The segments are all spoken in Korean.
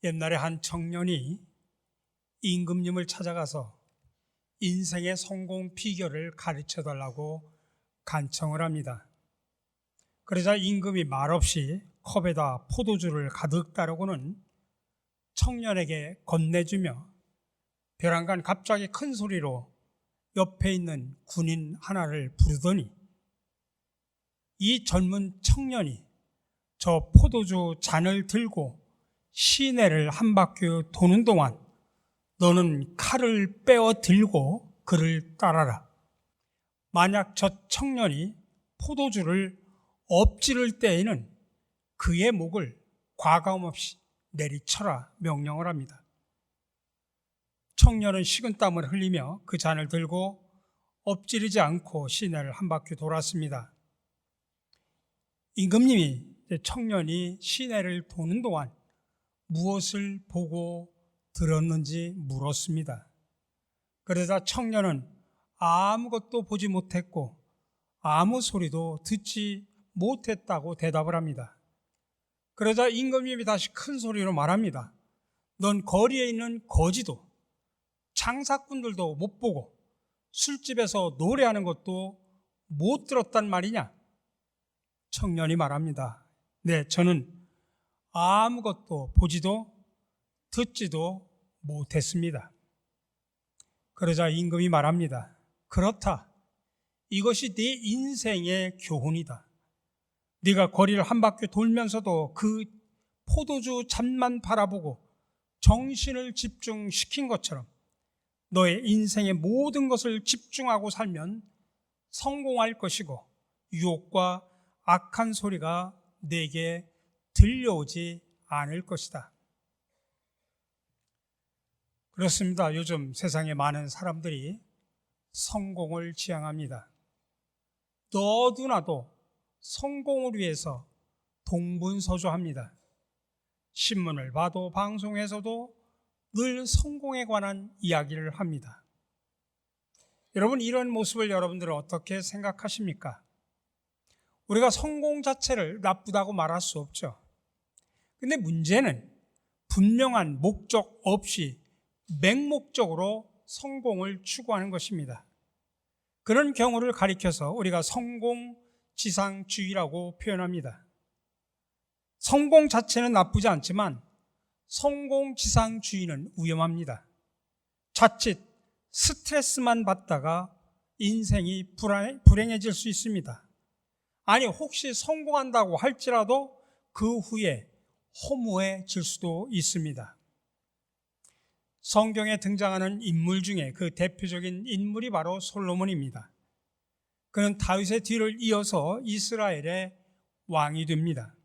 옛날에 한 청년이 임금님을 찾아가서 인생의 성공 비결을 가르쳐 달라고 간청을 합니다. 그러자 임금이 말없이 컵에다 포도주를 가득 따르고는 청년에게 건네주며 벼랑간 갑자기 큰 소리로 옆에 있는 군인 하나를 부르더니 이 젊은 청년이 저 포도주 잔을 들고 시내를 한 바퀴 도는 동안 너는 칼을 빼어 들고 그를 따라라. 만약 저 청년이 포도주를 엎지를 때에는 그의 목을 과감없이 내리쳐라 명령을 합니다. 청년은 식은땀을 흘리며 그 잔을 들고 엎지르지 않고 시내를 한 바퀴 돌았습니다. 임금님이 청년이 시내를 도는 동안 무엇을 보고 들었는지 물었습니다. 그러자 청년은 아무것도 보지 못했고 아무 소리도 듣지 못했다고 대답을 합니다. 그러자 임금님이 다시 큰 소리로 말합니다. 넌 거리에 있는 거지도 장사꾼들도 못 보고 술집에서 노래하는 것도 못 들었단 말이냐? 청년이 말합니다. 네, 저는 아무것도 보지도 듣지도 못했습니다. 그러자 임금이 말합니다. 그렇다. 이것이 네 인생의 교훈이다. 네가 거리를 한 바퀴 돌면서도 그 포도주 잔만 바라보고 정신을 집중시킨 것처럼 너의 인생의 모든 것을 집중하고 살면 성공할 것이고 유혹과 악한 소리가 내게 들려오지 않을 것이다. 그렇습니다. 요즘 세상에 많은 사람들이 성공을 지향합니다. 너도나도 성공을 위해서 동분서주합니다. 신문을 봐도 방송에서도 늘 성공에 관한 이야기를 합니다. 여러분, 이런 모습을 여러분들은 어떻게 생각하십니까? 우리가 성공 자체를 나쁘다고 말할 수 없죠. 근데 문제는 분명한 목적 없이 맹목적으로 성공을 추구하는 것입니다. 그런 경우를 가리켜서 우리가 성공지상주의라고 표현합니다. 성공 자체는 나쁘지 않지만 성공지상주의는 위험합니다. 자칫 스트레스만 받다가 인생이 불행해질 수 있습니다. 아니, 혹시 성공한다고 할지라도 그 후에 허무해질 수도 있습니다. 성경에 등장하는 인물 중에 그 대표적인 인물이 바로 솔로몬입니다. 그는 다윗의 뒤를 이어서 이스라엘의 왕이 됩니다.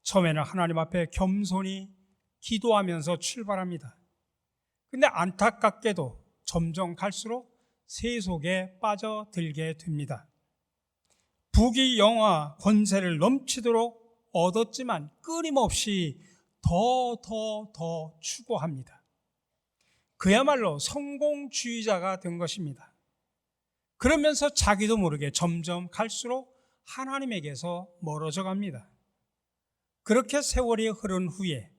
처음에는 하나님 앞에 겸손히 기도하면서 출발합니다. 근데 안타깝게도 점점 갈수록 세속에 빠져들게 됩니다. 부귀 영화 권세를 넘치도록 얻었지만 끊임없이 더 추구합니다. 그야말로 성공주의자가 된 것입니다. 그러면서 자기도 모르게 점점 갈수록 하나님에게서 멀어져 갑니다. 그렇게 세월이 흐른 후에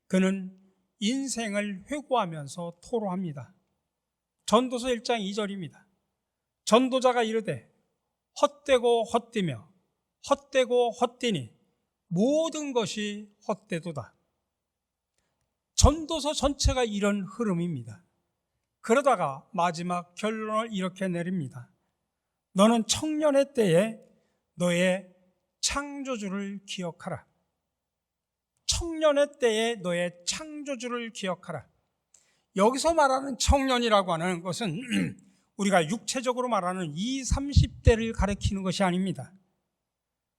그는 인생을 회고하면서 토로합니다. 전도서 1장 2절입니다. 전도자가 이르되 헛되고 헛되며 헛되고 헛되니 모든 것이 헛되도다. 전도서 전체가 이런 흐름입니다. 그러다가 마지막 결론을 이렇게 내립니다. 너는 청년의 때에 너의 창조주를 기억하라. 청년의 때에 너의 창조주를 기억하라. 여기서 말하는 청년이라고 하는 것은 우리가 육체적으로 말하는 20, 30대를 가리키는 것이 아닙니다.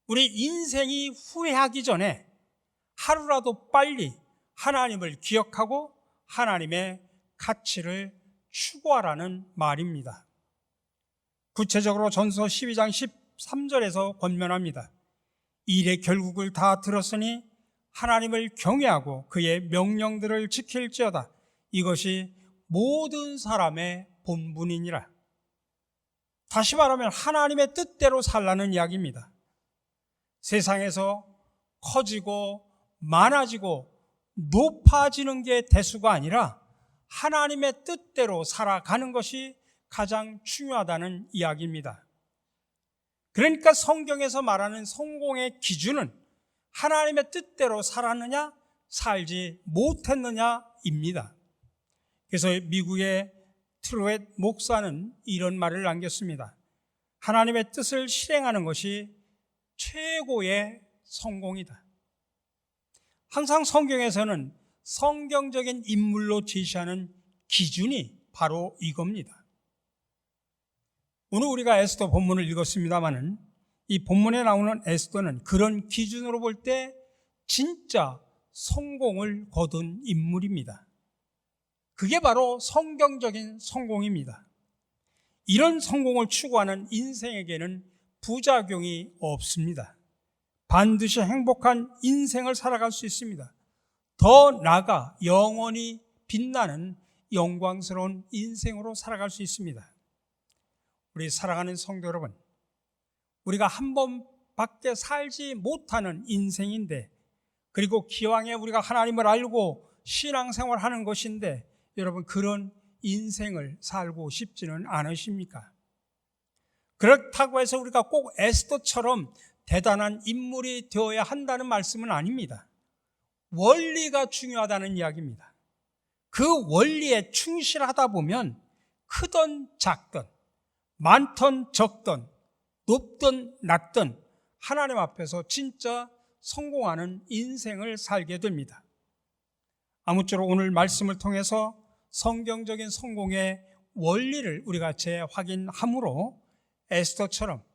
우리 인생이 후회하기 전에 하루라도 빨리 하나님을 기억하고 하나님의 가치를 추구하라는 말입니다. 구체적으로 전서 12장 13절에서 권면합니다. 일의 결국을 다 들었으니 하나님을 경외하고 그의 명령들을 지킬지어다. 이것이 모든 사람의 본분이니라. 다시 말하면 하나님의 뜻대로 살라는 이야기입니다. 세상에서 커지고 많아지고 높아지는 게 대수가 아니라 하나님의 뜻대로 살아가는 것이 가장 중요하다는 이야기입니다. 그러니까 성경에서 말하는 성공의 기준은 하나님의 뜻대로 살았느냐, 살지 못했느냐입니다. 그래서 미국의 트루엣 목사는 이런 말을 남겼습니다. 하나님의 뜻을 실행하는 것이 최고의 성공이다. 항상 성경에서는 성경적인 인물로 제시하는 기준이 바로 이겁니다. 오늘 우리가 에스더 본문을 읽었습니다마는 이 본문에 나오는 에스더는 그런 기준으로 볼 때 진짜 성공을 거둔 인물입니다. 그게 바로 성경적인 성공입니다. 이런 성공을 추구하는 인생에게는 부작용이 없습니다. 반드시 행복한 인생을 살아갈 수 있습니다. 더 나아가 영원히 빛나는 영광스러운 인생으로 살아갈 수 있습니다. 우리 사랑하는 성도 여러분, 우리가 한 번밖에 살지 못하는 인생인데, 그리고 기왕에 우리가 하나님을 알고 신앙생활을 하는 것인데, 여러분 그런 인생을 살고 싶지는 않으십니까? 그렇다고 해서 우리가 꼭 에스더처럼 대단한 인물이 되어야 한다는 말씀은 아닙니다. 원리가 중요하다는 이야기입니다. 그 원리에 충실하다 보면 크든 작든, 많든 적든, 높든 낮든 하나님 앞에서 진짜 성공하는 인생을 살게 됩니다. 아무쪼록 오늘 말씀을 통해서 성경적인 성공의 원리를 우리가 재확인함으로 에스더처럼,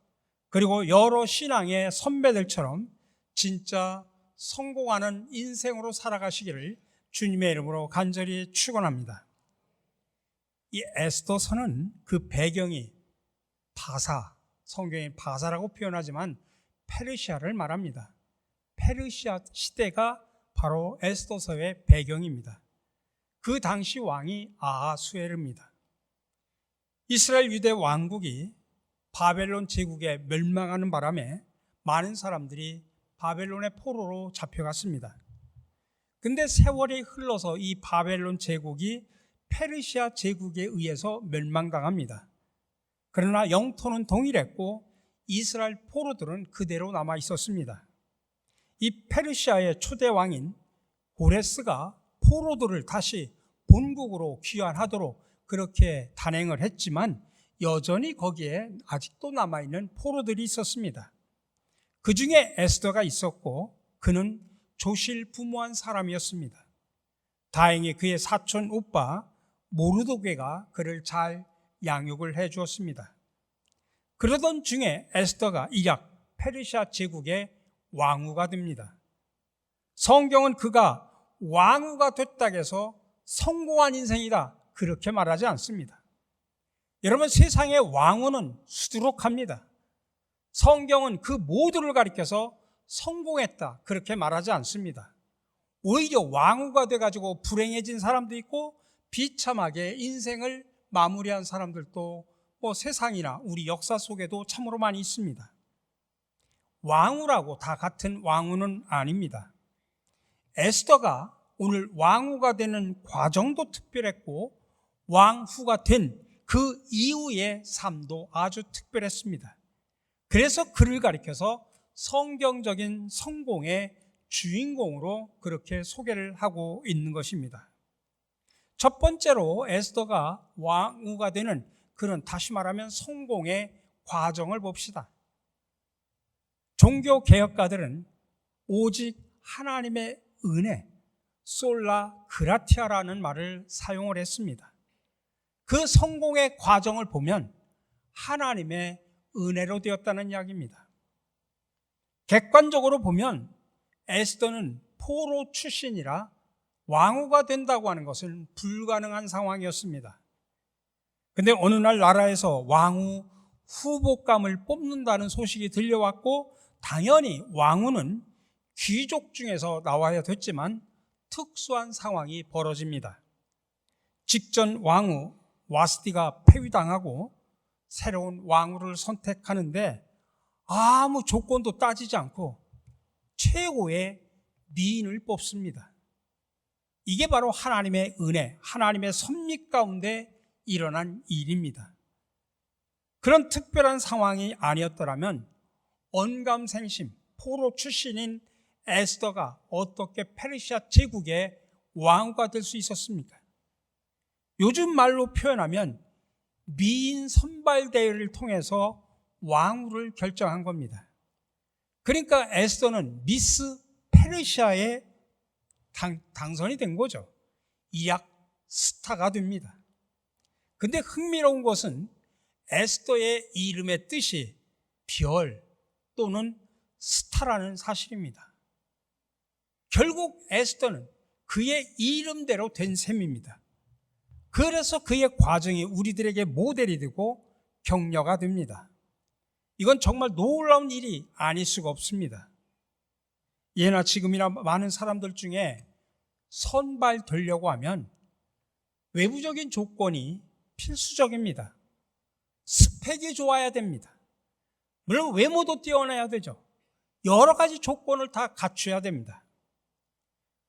그리고 여러 신앙의 선배들처럼 진짜 성공하는 인생으로 살아가시기를 주님의 이름으로 간절히 축원합니다. 이 에스더서는 그 배경이 바사, 성경이 바사라고 표현하지만 페르시아를 말합니다. 페르시아 시대가 바로 에스더서의 배경입니다. 그 당시 왕이 아하수에르입니다. 이스라엘 유대 왕국이 바벨론 제국에 멸망하는 바람에 많은 사람들이 바벨론의 포로로 잡혀갔습니다. 근데 세월이 흘러서 이 바벨론 제국이 페르시아 제국에 의해서 멸망당합니다. 그러나 영토는 동일했고 이스라엘 포로들은 그대로 남아 있었습니다. 이 페르시아의 초대 왕인 고레스가 포로들을 다시 본국으로 귀환하도록 그렇게 단행을 했지만 여전히 거기에 아직도 남아있는 포로들이 있었습니다. 그 중에 에스더가 있었고 그는 조실부모한 사람이었습니다. 다행히 그의 사촌 오빠 모르드게가 그를 잘 양육을 해 주었습니다. 그러던 중에 에스더가 이약 페르시아 제국의 왕후가 됩니다. 성경은 그가 왕후가 됐다고 해서 성공한 인생이다 그렇게 말하지 않습니다. 여러분, 세상의 왕후는 수두룩합니다. 성경은 그 모두를 가리켜서 성공했다 그렇게 말하지 않습니다. 오히려 왕후가 돼가지고 불행해진 사람도 있고 비참하게 인생을 마무리한 사람들도 세상이나 우리 역사 속에도 참으로 많이 있습니다. 왕후라고 다 같은 왕후는 아닙니다. 에스더가 오늘 왕후가 되는 과정도 특별했고 왕후가 된 그 이후의 삶도 아주 특별했습니다. 그래서 그를 가리켜서 성경적인 성공의 주인공으로 그렇게 소개를 하고 있는 것입니다. 첫 번째로 에스더가 왕후가 되는 그런, 다시 말하면 성공의 과정을 봅시다. 종교개혁가들은 오직 하나님의 은혜, 솔라 그라티아라는 말을 사용을 했습니다. 그 성공의 과정을 보면 하나님의 은혜로 되었다는 이야기입니다. 객관적으로 보면 에스더는 포로 출신이라 왕후가 된다고 하는 것은 불가능한 상황이었습니다. 그런데 어느 날 나라에서 왕후 후보감을 뽑는다는 소식이 들려왔고 당연히 왕후는 귀족 중에서 나와야 됐지만 특수한 상황이 벌어집니다. 직전 왕후 와스티가 폐위당하고 새로운 왕후를 선택하는데 아무 조건도 따지지 않고 최고의 미인을 뽑습니다. 이게 바로 하나님의 은혜, 하나님의 섭리 가운데 일어난 일입니다. 그런 특별한 상황이 아니었더라면 언감생심, 포로 출신인 에스더가 어떻게 페르시아 제국의 왕후가 될 수 있었습니까? 요즘 말로 표현하면 미인 선발 대회를 통해서 왕후를 결정한 겁니다. 그러니까 에스더는 미스 페르시아에 당선이 된 거죠. 이약 스타가 됩니다. 근데 흥미로운 것은 에스더의 이름의 뜻이 별 또는 스타라는 사실입니다. 결국 에스더는 그의 이름대로 된 셈입니다. 그래서 그의 과정이 우리들에게 모델이 되고 격려가 됩니다. 이건 정말 놀라운 일이 아닐 수가 없습니다. 예나 지금이나 많은 사람들 중에 선발되려고 하면 외부적인 조건이 필수적입니다. 스펙이 좋아야 됩니다. 물론 외모도 뛰어나야 되죠. 여러 가지 조건을 다 갖춰야 됩니다.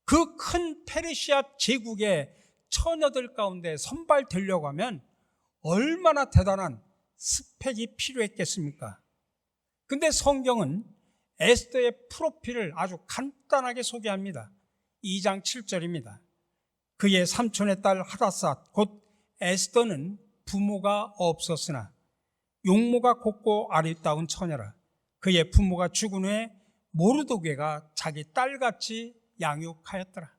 그 큰 페르시아 제국의 처녀들 가운데 선발되려고 하면 얼마나 대단한 스펙이 필요했겠습니까? 근데 성경은 에스더의 프로필을 아주 간단하게 소개합니다. 2장 7절입니다. 그의 삼촌의 딸 하닷삿 곧 에스더는 부모가 없었으나 용모가 곱고 아리따운 처녀라. 그의 부모가 죽은 후에 모르드게가 자기 딸같이 양육하였더라.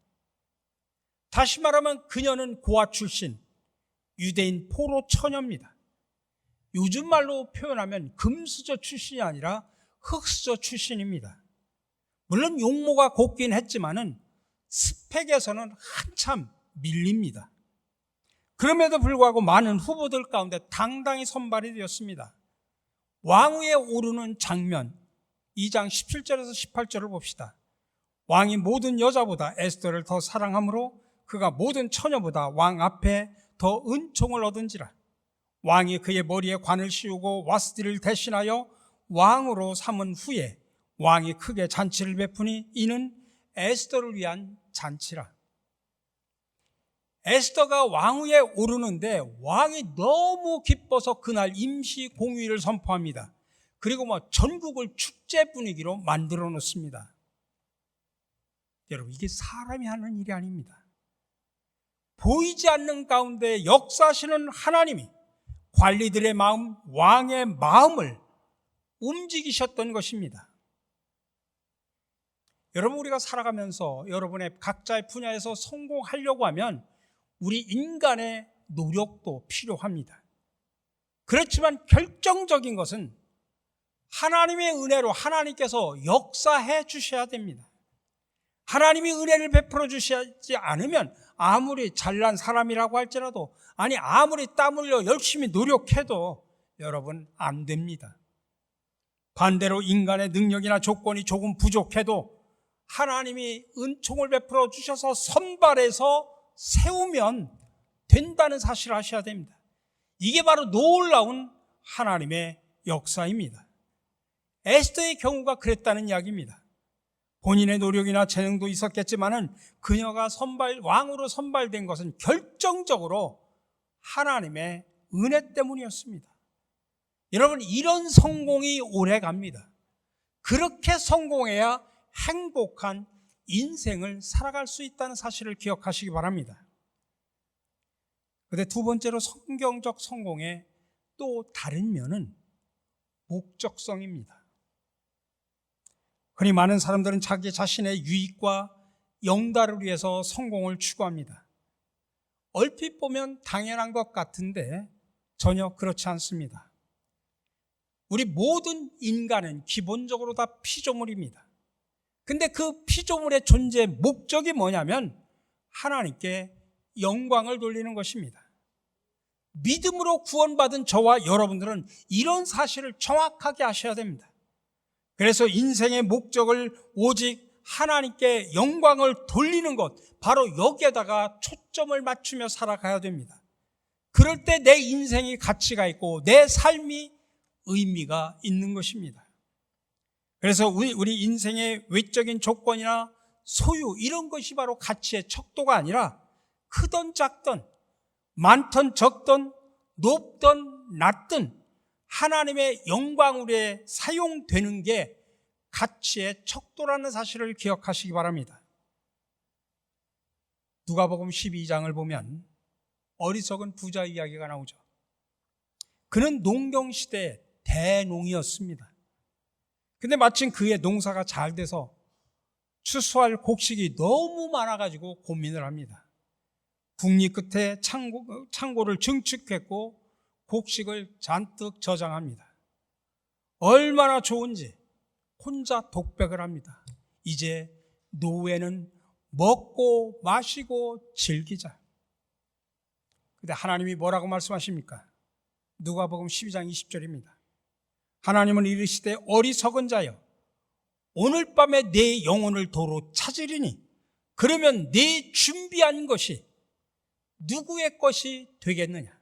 다시 말하면 그녀는 고아 출신 유대인 포로 처녀입니다. 요즘 말로 표현하면 금수저 출신이 아니라 흙수저 출신입니다. 물론 용모가 곱긴 했지만은 스펙에서는 한참 밀립니다. 그럼에도 불구하고 많은 후보들 가운데 당당히 선발이 되었습니다. 왕위에 오르는 장면 2장 17절에서 18절을 봅시다. 왕이 모든 여자보다 에스더를 더 사랑하므로 그가 모든 처녀보다 왕 앞에 더 은총을 얻은지라. 왕이 그의 머리에 관을 씌우고 와스디를 대신하여 왕으로 삼은 후에 왕이 크게 잔치를 베푸니 이는 에스더를 위한 잔치라. 에스더가 왕위에 오르는데 왕이 너무 기뻐서 그날 임시 공휴일을 선포합니다. 그리고 전국을 축제 분위기로 만들어 놓습니다. 여러분, 이게 사람이 하는 일이 아닙니다. 보이지 않는 가운데 역사하시는 하나님이 관리들의 마음, 왕의 마음을 움직이셨던 것입니다. 여러분, 우리가 살아가면서 여러분의 각자의 분야에서 성공하려고 하면 우리 인간의 노력도 필요합니다. 그렇지만 결정적인 것은 하나님의 은혜로 하나님께서 역사해 주셔야 됩니다. 하나님이 은혜를 베풀어 주시지 않으면 아무리 잘난 사람이라고 할지라도, 아무리 땀 흘려 열심히 노력해도 여러분 안 됩니다. 반대로 인간의 능력이나 조건이 조금 부족해도 하나님이 은총을 베풀어 주셔서 선발해서 세우면 된다는 사실을 아셔야 됩니다. 이게 바로 놀라운 하나님의 역사입니다. 에스더의 경우가 그랬다는 이야기입니다. 본인의 노력이나 재능도 있었겠지만은 그녀가 왕으로 선발된 것은 결정적으로 하나님의 은혜 때문이었습니다. 여러분, 이런 성공이 오래 갑니다. 그렇게 성공해야 행복한 인생을 살아갈 수 있다는 사실을 기억하시기 바랍니다. 그런데 두 번째로 성경적 성공의 또 다른 면은 목적성입니다. 흔히 많은 사람들은 자기 자신의 유익과 영달을 위해서 성공을 추구합니다. 얼핏 보면 당연한 것 같은데 전혀 그렇지 않습니다. 우리 모든 인간은 기본적으로 다 피조물입니다. 근데 그 피조물의 존재의 목적이 뭐냐면 하나님께 영광을 돌리는 것입니다. 믿음으로 구원받은 저와 여러분들은 이런 사실을 정확하게 아셔야 됩니다. 그래서 인생의 목적을 오직 하나님께 영광을 돌리는 것, 바로 여기에다가 초점을 맞추며 살아가야 됩니다. 그럴 때 내 인생이 가치가 있고 내 삶이 의미가 있는 것입니다. 그래서 우리 인생의 외적인 조건이나 소유 이런 것이 바로 가치의 척도가 아니라 크던 작던 많던 적던 높던 낮든 하나님의 영광으로 사용되는 게 가치의 척도라는 사실을 기억하시기 바랍니다. 누가복음 12장을 보면 어리석은 부자 이야기가 나오죠. 그는 농경시대의 대농이었습니다. 근데 마침 그의 농사가 잘 돼서 추수할 곡식이 너무 많아가지고 고민을 합니다. 국리 끝에 창고를 증축했고 곡식을 잔뜩 저장합니다. 얼마나 좋은지 혼자 독백을 합니다. 이제 노후에는 먹고 마시고 즐기자. 근데 하나님이 뭐라고 말씀하십니까? 누가복음 12장 20절입니다. 하나님은 이르시되 어리석은 자여 오늘 밤에 내 영혼을 도로 찾으리니 그러면 네 준비한 것이 누구의 것이 되겠느냐?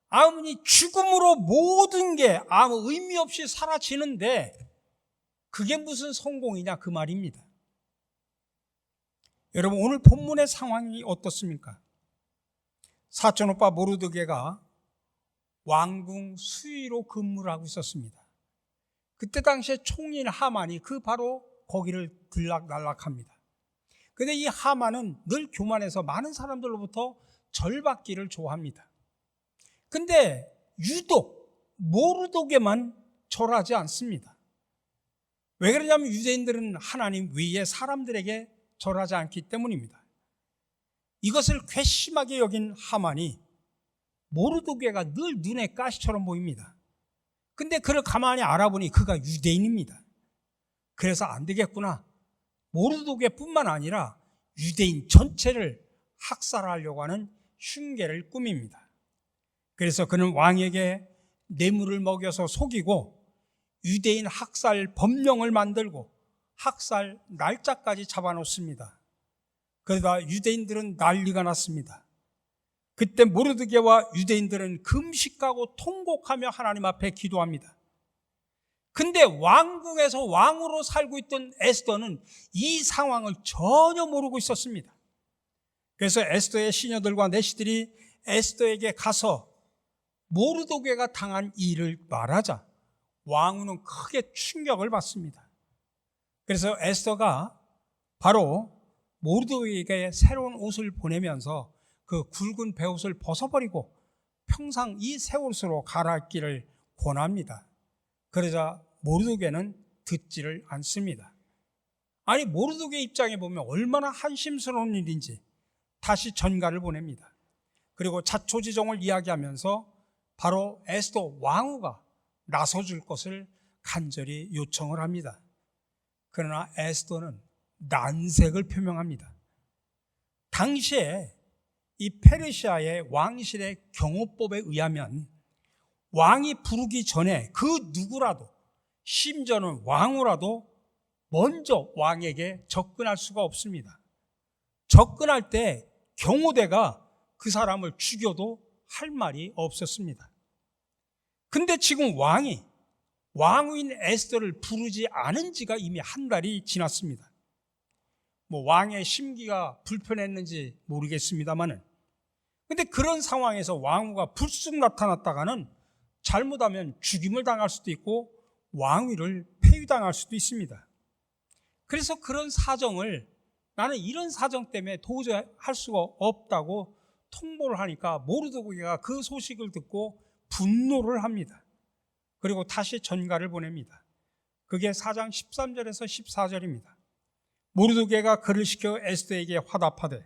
아무니 죽음으로 모든 게 아무 의미 없이 사라지는데 그게 무슨 성공이냐 그 말입니다. 여러분 오늘 본문의 상황이 어떻습니까? 사촌오빠 모르드게가 왕궁 수위로 근무를 하고 있었습니다. 그때 당시에 총리인 하만이 그 바로 거기를 들락날락합니다. 그런데 이 하만은 늘 교만해서 많은 사람들로부터 절받기를 좋아합니다. 근데 유독 모르드게만 절하지 않습니다. 왜 그러냐면 유대인들은 하나님 외에 사람들에게 절하지 않기 때문입니다. 이것을 괘씸하게 여긴 하만이 모르드게가 늘 눈에 가시처럼 보입니다. 근데 그를 가만히 알아보니 그가 유대인입니다. 그래서 안 되겠구나. 모르드게뿐만 아니라 유대인 전체를 학살하려고 하는 흉계를 꾸밉니다. 그래서 그는 왕에게 뇌물을 먹여서 속이고 유대인 학살 법령을 만들고 학살 날짜까지 잡아놓습니다. 그러다 유대인들은 난리가 났습니다. 그때 모르드게와 유대인들은 금식하고 통곡하며 하나님 앞에 기도합니다. 근데 왕궁에서 왕으로 살고 있던 에스더는 이 상황을 전혀 모르고 있었습니다. 그래서 에스더의 시녀들과 내시들이 에스더에게 가서 모르드게가 당한 일을 말하자 왕후는 크게 충격을 받습니다. 그래서 에스더가 바로 모르드게에게 새로운 옷을 보내면서 그 굵은 베옷을 벗어버리고 평상 이 새 옷으로 갈아입기를 권합니다. 그러자 모르드게는 듣지를 않습니다. 아니 모르드게 입장에 보면 얼마나 한심스러운 일인지 다시 전가를 보냅니다. 그리고 자초지종을 이야기하면서 바로 에스더 왕후가 나서줄 것을 간절히 요청을 합니다. 그러나 에스더는 난색을 표명합니다. 당시에 이 페르시아의 왕실의 경호법에 의하면 왕이 부르기 전에 그 누구라도 심지어는 왕후라도 먼저 왕에게 접근할 수가 없습니다. 접근할 때 경호대가 그 사람을 죽여도 할 말이 없었습니다. 근데 지금 왕후인 에스더를 부르지 않은 지가 이미 한 달이 지났습니다. 왕의 심기가 불편했는지 모르겠습니다만은 근데 그런 상황에서 왕후가 불쑥 나타났다가는 잘못하면 죽임을 당할 수도 있고 왕위를 폐위당할 수도 있습니다. 그래서 그런 사정을 나는 이런 사정 때문에 도저히 할 수가 없다고 통보를 하니까 모르드게가 그 소식을 듣고 분노를 합니다. 그리고 다시 전가를 보냅니다. 그게 4장 13절에서 14절입니다. 모르드게가 그를 시켜 에스더에게 화답하되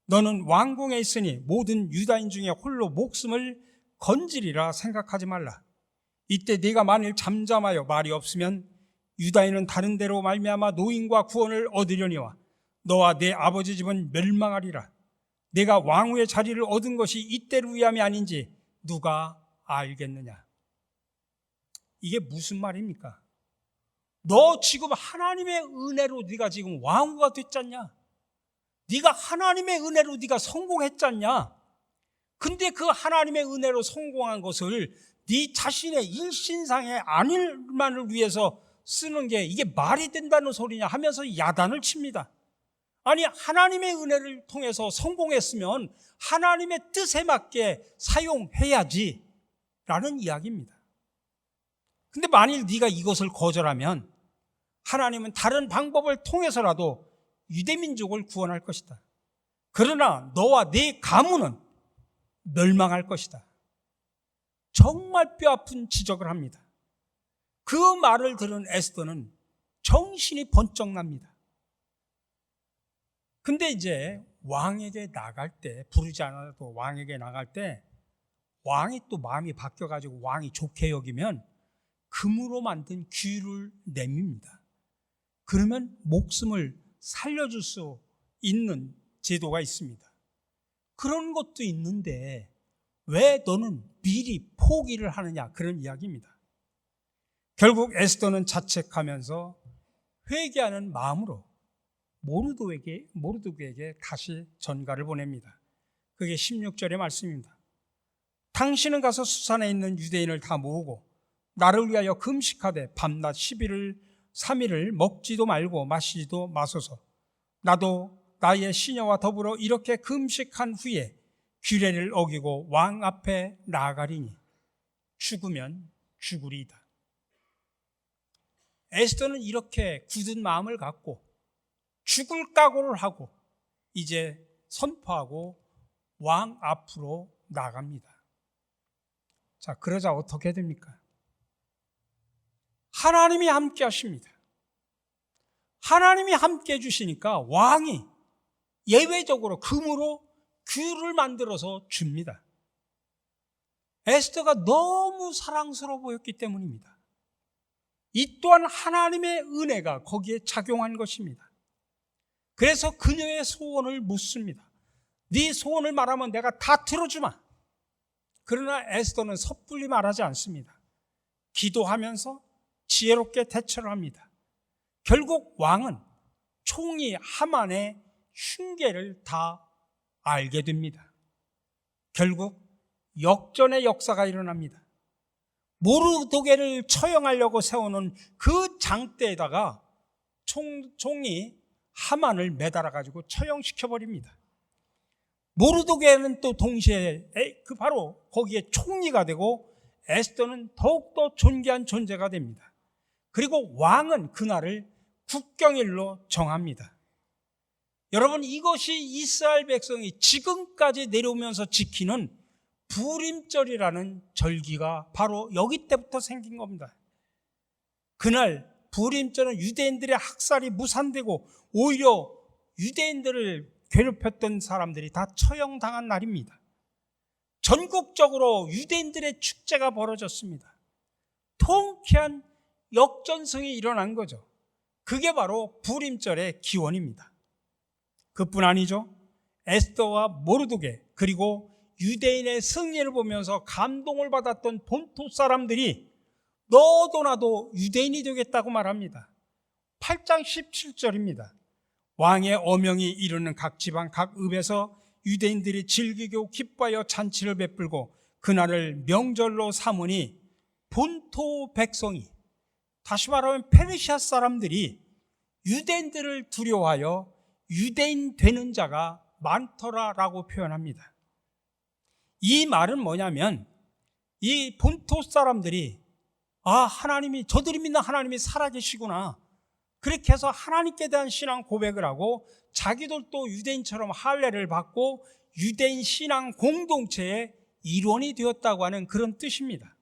너는 왕궁에 있으니 모든 유다인 중에 홀로 목숨을 건지리라 생각하지 말라. 이때 네가 만일 잠잠하여 말이 없으면 유다인은 다른 데로 말미암아 노임과 구원을 얻으려니와 너와 내 아버지 집은 멸망하리라. 내가 왕후의 자리를 얻은 것이 이때를 위함이 아닌지 누가 알겠느냐. 이게 무슨 말입니까? 너 지금 하나님의 은혜로 네가 지금 왕후가 됐잖냐? 네가 하나님의 은혜로 네가 성공했잖냐? 근데 그 하나님의 은혜로 성공한 것을 네 자신의 일신상의 안일만을 위해서 쓰는 게 이게 말이 된다는 소리냐 하면서 야단을 칩니다. 아니, 하나님의 은혜를 통해서 성공했으면 하나님의 뜻에 맞게 사용해야지 라는 이야기입니다. 근데 만일 네가 이것을 거절하면 하나님은 다른 방법을 통해서라도 유대민족을 구원할 것이다. 그러나 너와 네 가문은 멸망할 것이다. 정말 뼈아픈 지적을 합니다. 그 말을 들은 에스더는 정신이 번쩍 납니다. 근데 이제 왕에게 나갈 때, 부르지 않아도 왕에게 나갈 때 왕이 또 마음이 바뀌어가지고 왕이 좋게 여기면 금으로 만든 귀를 내밉니다. 그러면 목숨을 살려줄 수 있는 제도가 있습니다. 그런 것도 있는데 왜 너는 미리 포기를 하느냐, 그런 이야기입니다. 결국 에스더는 자책하면서 회개하는 마음으로 모르드게에게 다시 전가를 보냅니다. 그게 16절의 말씀입니다. 당신은 가서 수산에 있는 유대인을 다 모으고 나를 위하여 금식하되 밤낮 3일을 먹지도 말고 마시지도 마소서. 나도 나의 시녀와 더불어 이렇게 금식한 후에 규례를 어기고 왕 앞에 나아가리니 죽으면 죽으리이다. 에스더는 이렇게 굳은 마음을 갖고 죽을 각오를 하고 이제 선포하고 왕 앞으로 나갑니다. 자, 그러자 어떻게 됩니까? 하나님이 함께 하십니다. 하나님이 함께 해주시니까 왕이 예외적으로 금으로 귤을 만들어서 줍니다. 에스더가 너무 사랑스러워 보였기 때문입니다. 이 또한 하나님의 은혜가 거기에 작용한 것입니다. 그래서 그녀의 소원을 묻습니다. 네 소원을 말하면 내가 다 들어주마. 그러나 에스더는 섣불리 말하지 않습니다. 기도하면서 지혜롭게 대처를 합니다. 결국 왕은 총리 하만의 흉계를 다 알게 됩니다. 결국 역전의 역사가 일어납니다. 모르드게를 처형하려고 세우는 그 장대에다가 총리 하만을 매달아가지고 처형시켜버립니다. 모르드게는 또 동시에 바로 거기에 총리가 되고 에스더는 더욱더 존귀한 존재가 됩니다. 그리고 왕은 그날을 국경일로 정합니다. 여러분, 이것이 이스라엘 백성이 지금까지 내려오면서 지키는 부림절이라는 절기가 바로 여기 때부터 생긴 겁니다. 그날 부림절은 유대인들의 학살이 무산되고 오히려 유대인들을 괴롭혔던 사람들이 다 처형당한 날입니다. 전국적으로 유대인들의 축제가 벌어졌습니다. 통쾌한 역전승이 일어난 거죠. 그게 바로 부림절의 기원입니다. 그뿐 아니죠. 에스더와 모르드게 그리고 유대인의 승리를 보면서 감동을 받았던 본토 사람들이 너도 나도 유대인이 되겠다고 말합니다. 8장 17절입니다. 왕의 어명이 이르는 각 지방 각 읍에서 유대인들이 즐기고 기뻐하여 잔치를 베풀고 그날을 명절로 삼으니 본토 백성이, 다시 말하면 페르시아 사람들이 유대인들을 두려워하여 유대인 되는 자가 많더라라고 표현합니다. 이 말은 뭐냐면 이 본토 사람들이 하나님이, 저들이 믿는 하나님이 살아계시구나, 그렇게 해서 하나님께 대한 신앙 고백을 하고 자기들도 유대인처럼 할례를 받고 유대인 신앙 공동체의 일원이 되었다고 하는 그런 뜻입니다.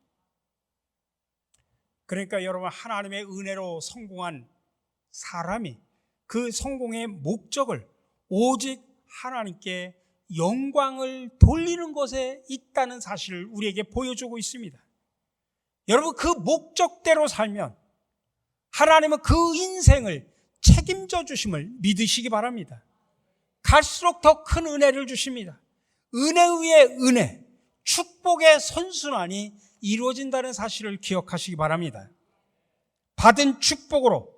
그러니까 여러분, 하나님의 은혜로 성공한 사람이 그 성공의 목적을 오직 하나님께 영광을 돌리는 것에 있다는 사실을 우리에게 보여주고 있습니다. 여러분, 그 목적대로 살면 하나님은 그 인생을 책임져 주심을 믿으시기 바랍니다. 갈수록 더 큰 은혜를 주십니다. 은혜 위에 은혜, 축복의 선순환이 이루어진다는 사실을 기억하시기 바랍니다. 받은 축복으로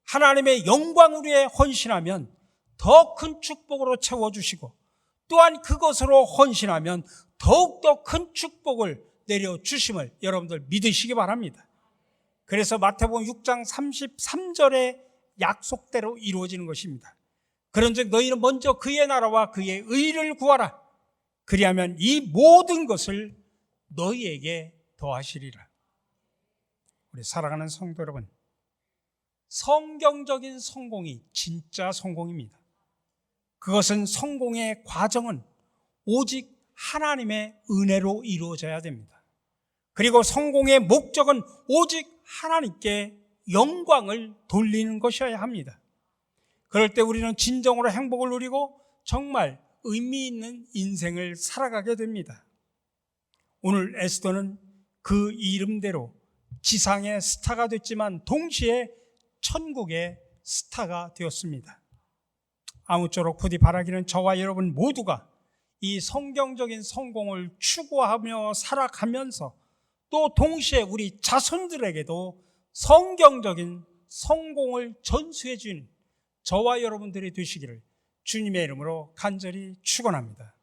하나님의 영광을 위해 헌신하면 더 큰 축복으로 채워주시고, 또한 그것으로 헌신하면 더욱더 큰 축복을 내려주심을 여러분들 믿으시기 바랍니다. 그래서 마태복음 6장 33절의 약속대로 이루어지는 것입니다. 그런즉 너희는 먼저 그의 나라와 그의 의를 구하라. 그리하면 이 모든 것을 너희에게 더하시리라. 우리 사랑하는 성도 여러분, 성경적인 성공이 진짜 성공입니다. 그것은 성공의 과정은 오직 하나님의 은혜로 이루어져야 됩니다. 그리고 성공의 목적은 오직 하나님께 영광을 돌리는 것이어야 합니다. 그럴 때 우리는 진정으로 행복을 누리고 정말 의미 있는 인생을 살아가게 됩니다. 오늘 에스더는 그 이름대로 지상의 스타가 됐지만 동시에 천국의 스타가 되었습니다. 아무쪼록 부디 바라기는 저와 여러분 모두가 이 성경적인 성공을 추구하며 살아가면서 또 동시에 우리 자손들에게도 성경적인 성공을 전수해 주는 저와 여러분들이 되시기를 주님의 이름으로 간절히 축원합니다.